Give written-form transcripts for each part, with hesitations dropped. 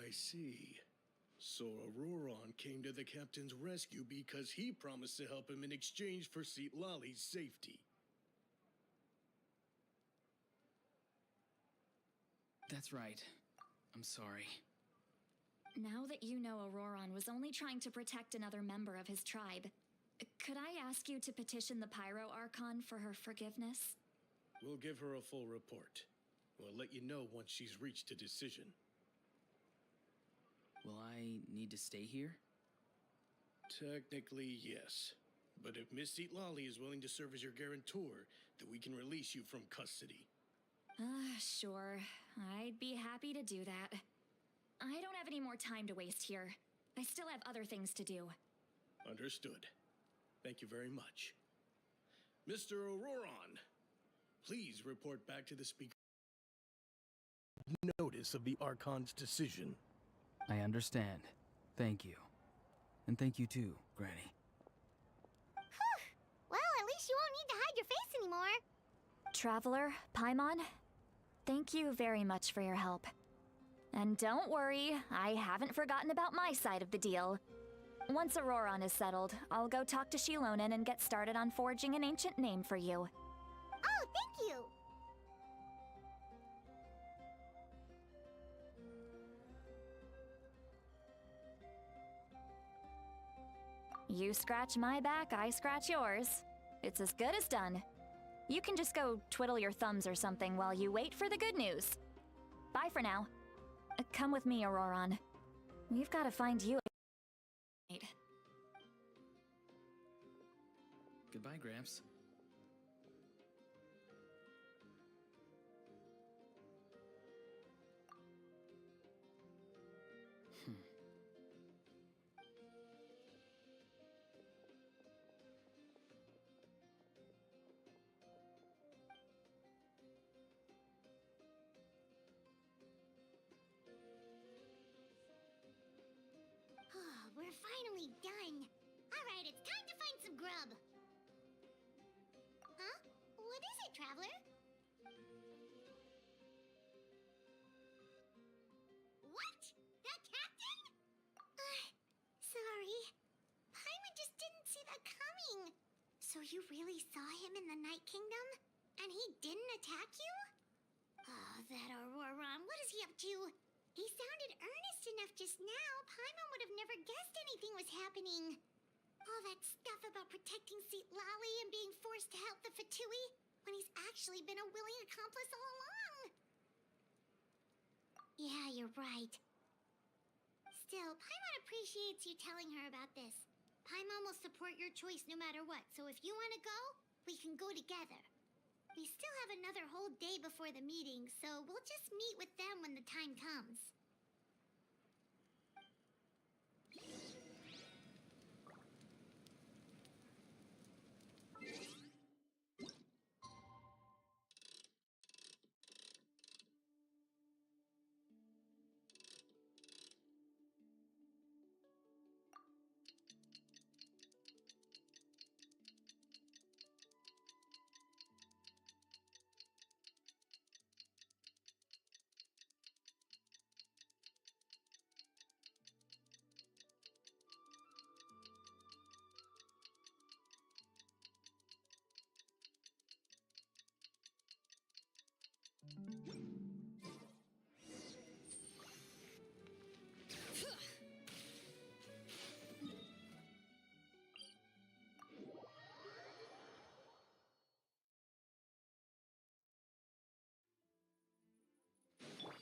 I see. So Ororon came to the captain's rescue because he promised to help him in exchange for Citlali's safety. That's right. I'm sorry. Now that you know Ororon was only trying to protect another member of his tribe, could I ask you to petition the Pyro Archon for her forgiveness? We'll give her a full report. We'll let you know once she's reached a decision. Will I need to stay here? Technically, yes. But if Miss Citlali is willing to serve as your guarantor, then we can release you from custody. Sure. I'd be happy to do that. I don't have any more time to waste here. I still have other things to do. Understood. Thank you very much. Mr. Ororon, please report back to the speaker. Notice of the Archon's decision. I understand. Thank you. And thank you too, Granny. Well, at least you won't need to hide your face anymore. Traveler, Paimon, thank you very much for your help. And don't worry, I haven't forgotten about my side of the deal. Once Ororon is settled, I'll go talk to Shilonen and get started on forging an ancient name for you. Oh, thank you. You scratch my back, I scratch yours. It's as good as done. You can just go twiddle your thumbs or something while you wait for the good news. Bye for now. Come with me, Ororon. We've got to find you. Goodbye, Gramps. We're finally done. All right, it's time to find some grub. Huh? What is it, Traveler? What? That captain? Sorry. Paimon just didn't see that coming. So you really saw him in the Night Kingdom? And he didn't attack you? Oh, that Ororon, what is he up to? He sounded earnest enough just now. Paimon would have never guessed anything was happening. All that stuff about protecting Citlali and being forced to help the Fatui, when he's actually been a willing accomplice all along. Yeah, you're right. Still, Paimon appreciates you telling her about this. Paimon will support your choice no matter what, so if you want to go, we can go together. We still have another whole day before the meeting, so we'll just meet with them when the time comes.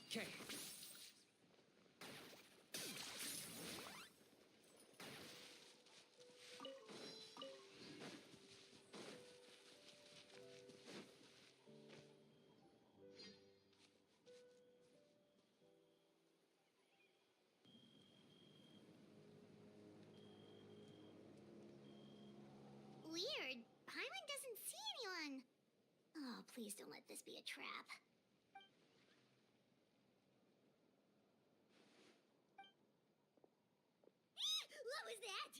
Okay. Weird. Paimon doesn't see anyone. Oh, please don't let this be a trap. What was that?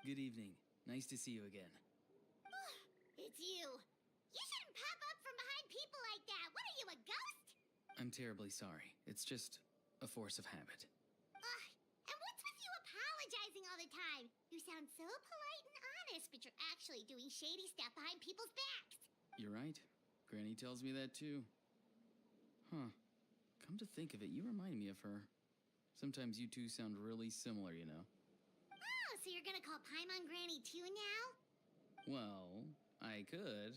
Good evening. Nice to see you again. It's you. You shouldn't pop up from behind people like that. What are you, a ghost? I'm terribly sorry. It's just a force of habit. sound so polite and honest, but you're actually doing shady stuff behind people's backs. You're right. Granny tells me that too. Huh. Come to think of it, you remind me of her. Sometimes you two sound really similar, you know. Oh, so you're gonna call Paimon Granny too now? Well, I could.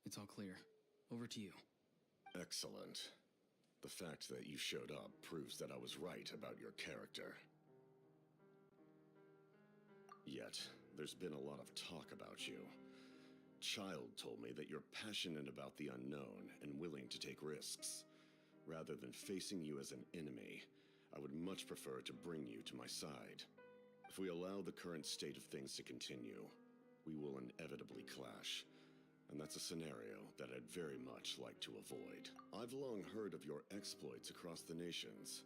It's all clear. Over to you. Excellent. The fact that you showed up proves that I was right about your character. Yet, there's been a lot of talk about you. Child told me that you're passionate about the unknown and willing to take risks. Rather than facing you as an enemy, I would much prefer to bring you to my side. If we allow the current state of things to continue, we will inevitably clash. And that's a scenario that I'd very much like to avoid. I've long heard of your exploits across the nations.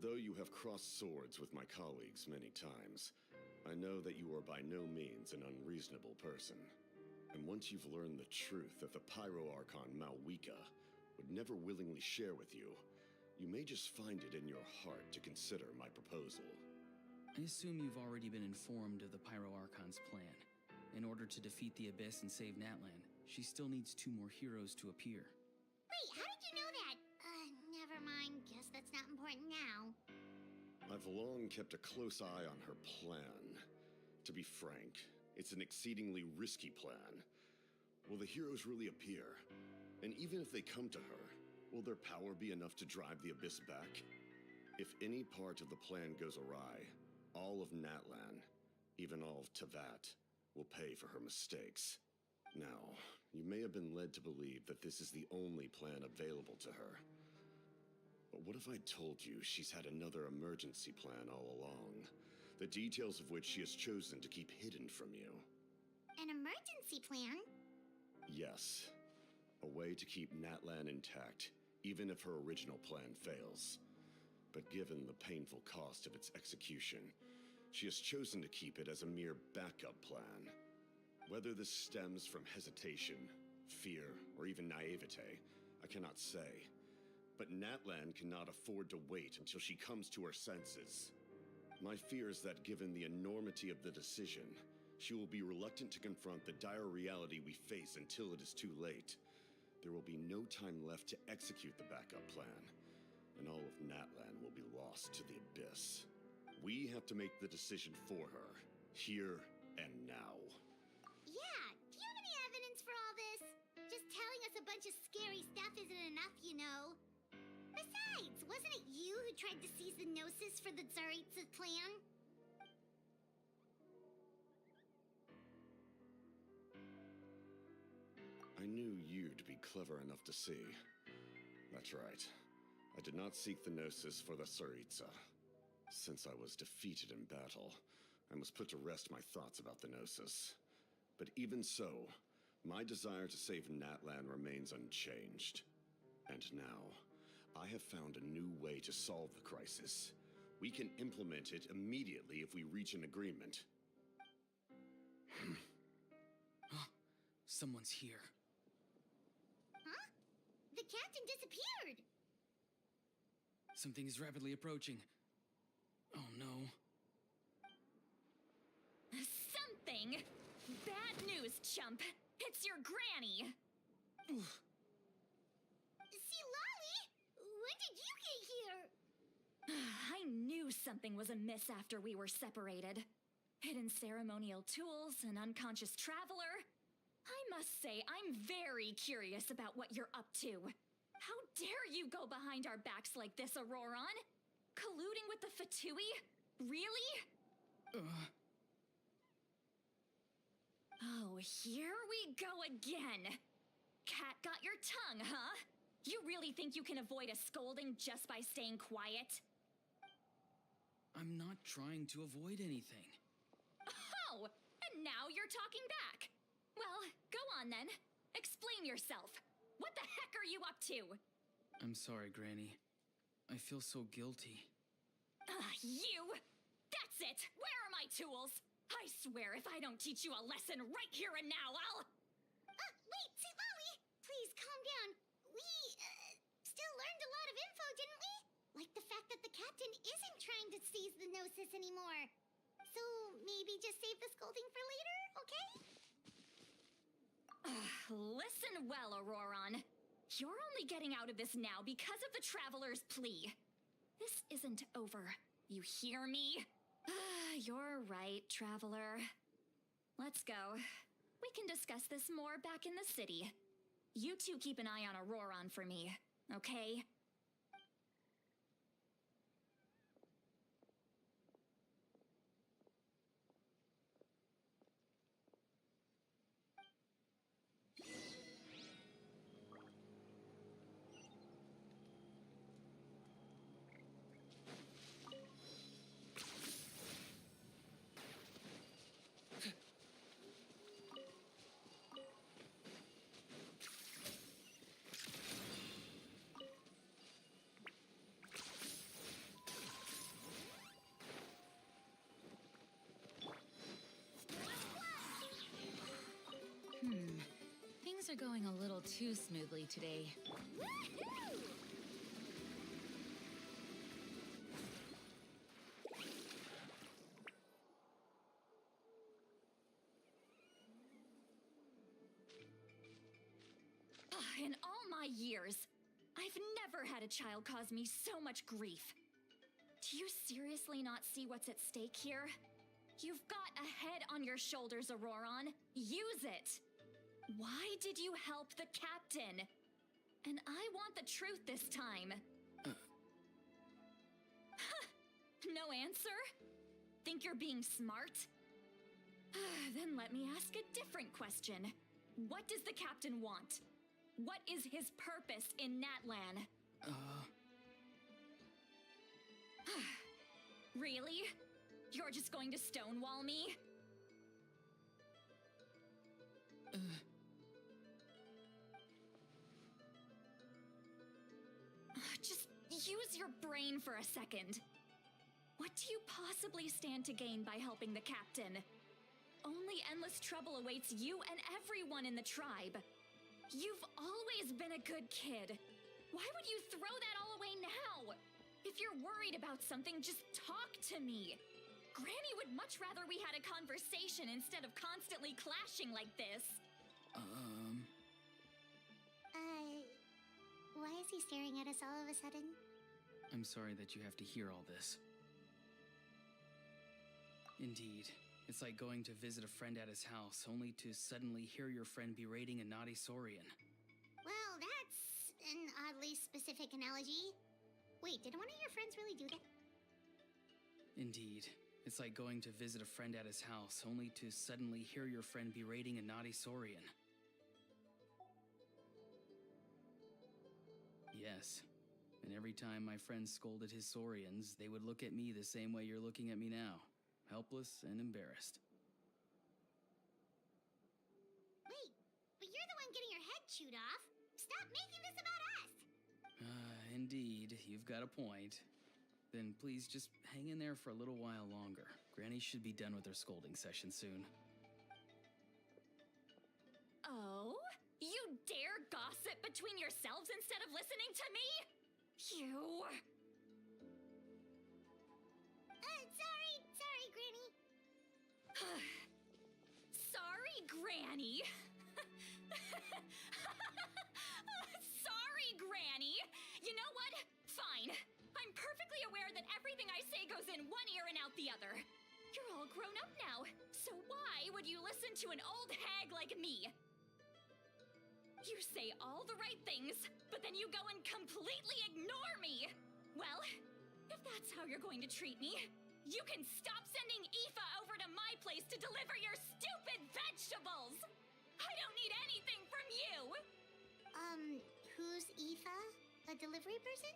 Though you have crossed swords with my colleagues many times, I know that you are by no means an unreasonable person. And once you've learned the truth that the Pyro Archon Malwika would never willingly share with you, you may just find it in your heart to consider my proposal. I assume you've already been informed of the Pyro Archon's plan. In order to defeat the Abyss and save Natlan, she still needs 2 more heroes to appear. Wait, how did you know that? Never mind. Guess that's not important now. I've long kept a close eye on her plan. To be frank, it's an exceedingly risky plan. Will the heroes really appear? And even if they come to her, will their power be enough to drive the Abyss back? If any part of the plan goes awry, all of Natlan, even all of Teyvat, will pay for her mistakes. Now, you may have been led to believe that this is the only plan available to her. But what if I told you she's had another emergency plan all along, the details of which she has chosen to keep hidden from you? An emergency plan? Yes. A way to keep Natlan intact, even if her original plan fails. But given the painful cost of its execution, she has chosen to keep it as a mere backup plan. Whether this stems from hesitation, fear, or even naivete, I cannot say. But Natlan cannot afford to wait until she comes to her senses. My fear is that given the enormity of the decision, she will be reluctant to confront the dire reality we face until it is too late. There will be no time left to execute the backup plan, and all of Natlan will be lost to the Abyss. We have to make the decision for her, here and now. Yeah, do you have any evidence for all this? Just telling us a bunch of scary stuff isn't enough, you know. Besides, wasn't it you who tried to seize the Gnosis for the Tsaritsa plan? I knew you to be clever enough to see. That's right. I did not seek the Gnosis for the Tsaritsa. Since I was defeated in battle, I must put to rest my thoughts about the Gnosis. But even so, my desire to save Natlan remains unchanged. And now, I have found a new way to solve the crisis. We can implement it immediately if we reach an agreement. Someone's here. Huh? The captain disappeared! Something is rapidly approaching. Oh no. Something? Bad news, chump. It's your granny. Citlali! When did you get here? I knew something was amiss after we were separated. Hidden ceremonial tools, an unconscious traveler. I must say, I'm very curious about what you're up to. How dare you go behind our backs like this, Ororon? Colluding with the Fatui? Really? Oh, here we go again. Cat got your tongue, huh? You really think you can avoid a scolding just by staying quiet? I'm not trying to avoid anything. Oh, and now you're talking back. Well, go on then. Explain yourself. What the heck are you up to? I'm sorry, Granny. I feel so guilty. You! That's it! Where are my tools? I swear if I don't teach you a lesson right here and now, I'll... Wait, this anymore. So maybe just save the scolding for later, okay? Listen well, Ororon. You're only getting out of this now because of the Traveler's plea. This isn't over. You hear me? You're right, Traveler. Let's go. We can discuss this more back in the city. You two keep an eye on Ororon for me, okay? Things are going a little too smoothly today. Woohoo! In all my years, I've never had a child cause me so much grief. Do you seriously not see what's at stake here? You've got a head on your shoulders, Ororon. Use it! Why did you help the captain? And I want the truth this time. No answer? Think you're being smart? Then let me ask a different question. What does the captain want? What is his purpose in Natlan? Really? You're just going to stonewall me? Just use your brain for a second. What do you possibly stand to gain by helping the captain? Only endless trouble awaits you and everyone in the tribe. You've always been a good kid. Why would you throw that all away now? If you're worried about something, just talk to me. Granny would much rather we had a conversation instead of constantly clashing like this. Why is he staring at us all of a sudden? I'm sorry that you have to hear all this. Indeed. It's like going to visit a friend at his house, only to suddenly hear your friend berating a naughty Saurian. Well, that's an oddly specific analogy. Wait, did one of your friends really do that? Indeed. It's like going to visit a friend at his house, only to suddenly hear your friend berating a naughty Saurian. Yes. And every time my friend scolded his Saurians, they would look at me the same way you're looking at me now. Helpless and embarrassed. Wait, but you're the one getting your head chewed off. Stop making this about us! Indeed, you've got a point. Then please just hang in there for a little while longer. Granny should be done with her scolding session soon. Oh? You dare gossip between yourselves instead of listening to me? You... Sorry, Granny. Sorry, Granny. Sorry, Granny. You know what? Fine. I'm perfectly aware that everything I say goes in one ear and out the other. You're all grown up now, so why would you listen to an old hag like me? You say all the right things, but then you go and completely ignore me. Well, if that's how you're going to treat me, you can stop sending Aoife over to my place to deliver your stupid vegetables! I don't need anything from you! Who's Aoife? A delivery person?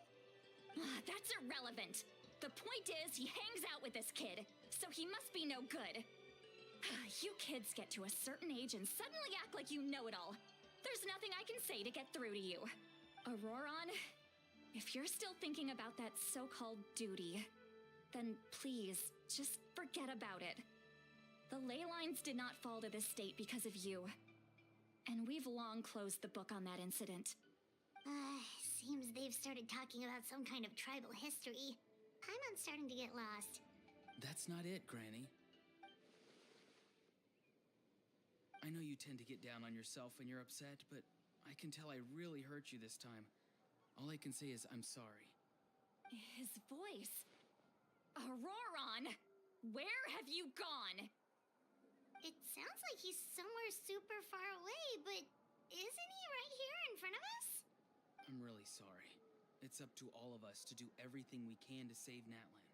That's irrelevant. The point is, he hangs out with this kid, so he must be no good. You kids get to a certain age and suddenly act like you know it all. There's nothing I can say to get through to you. Ororon, if you're still thinking about that so-called duty, then please, just forget about it. The ley lines did not fall to this state because of you. And we've long closed the book on that incident. Seems they've started talking about some kind of tribal history. Paimon's starting to get lost. That's not it, Granny. I know you tend to get down on yourself when you're upset, but I can tell I really hurt you this time. All I can say is I'm sorry. His voice. Ororon! Where have you gone? It sounds like he's somewhere super far away, but isn't he right here in front of us? I'm really sorry. It's up to all of us to do everything we can to save Natlan.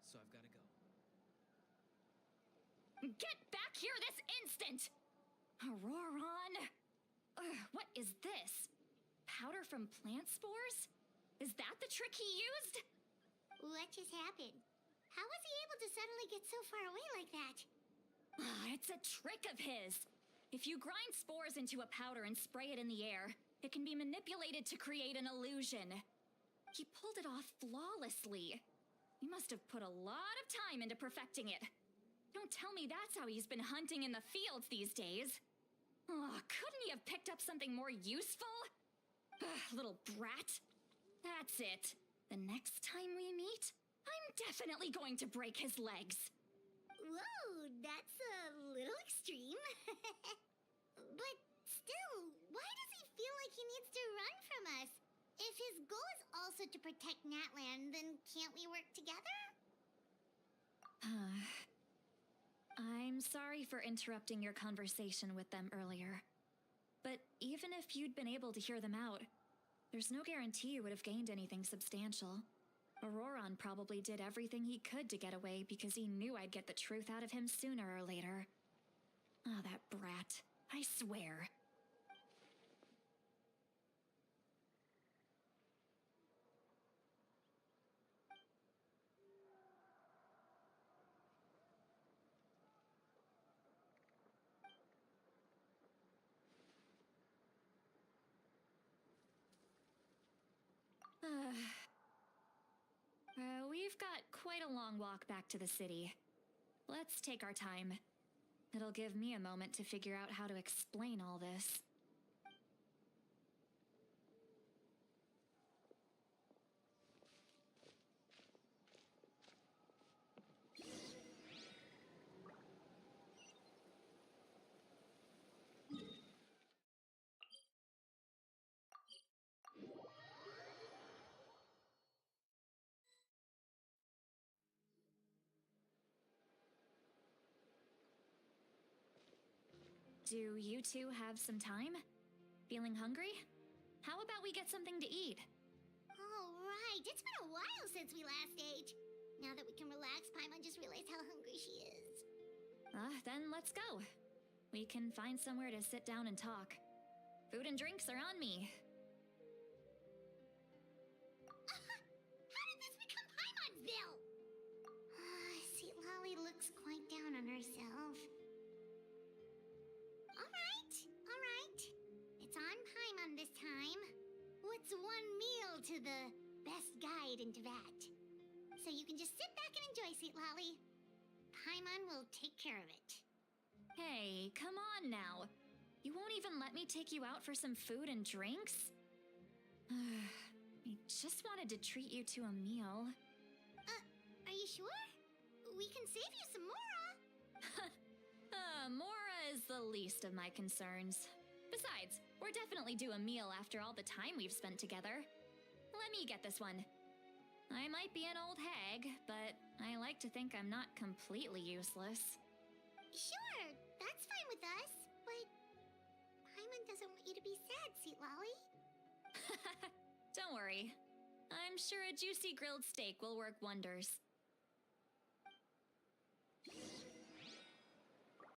So I've got to go. Get back here this instant! Ororon! What is this? Powder from plant spores? Is that the trick he used? What just happened? How was he able to suddenly get so far away like that? It's a trick of his. If you grind spores into a powder and spray it in the air, it can be manipulated to create an illusion. He pulled it off flawlessly. He must have put a lot of time into perfecting it. Don't tell me that's how he's been hunting in the fields these days. Couldn't he have picked up something more useful? Little brat. That's it. The next time we meet, I'm definitely going to break his legs. Whoa, that's a little extreme. But still, why does he feel like he needs to run from us? If his goal is also to protect Natlan, then can't we work together? I'm sorry for interrupting your conversation with them earlier. But even if you'd been able to hear them out, there's no guarantee you would have gained anything substantial. Ororon probably did everything he could to get away because he knew I'd get the truth out of him sooner or later. Oh, that brat. I swear. We've got quite a long walk back to the city. Let's take our time. It'll give me a moment to figure out how to explain all this. Do you two have some time? Feeling hungry? How about we get something to eat? All right, it's been a while since we last ate. Now that we can relax, Paimon just realized how hungry she is. Then let's go. We can find somewhere to sit down and talk. Food and drinks are on me. How did this become Paimon'sville? Citlali looks quite down on herself. All right. It's on Paimon this time. What's one meal to the best guide into that? So you can just sit back and enjoy, Citlali. Paimon will take care of it. Hey, come on now. You won't even let me take you out for some food and drinks? I just wanted to treat you to a meal. Are you sure? We can save you some Mora. Mora is the least of my concerns. Besides, we're definitely due a meal after all the time we've spent together. Let me get this one. I might be an old hag, but I like to think I'm not completely useless. Sure, that's fine with us, but Paimon doesn't want you to be sad, Citlali. Don't worry. I'm sure a juicy grilled steak will work wonders.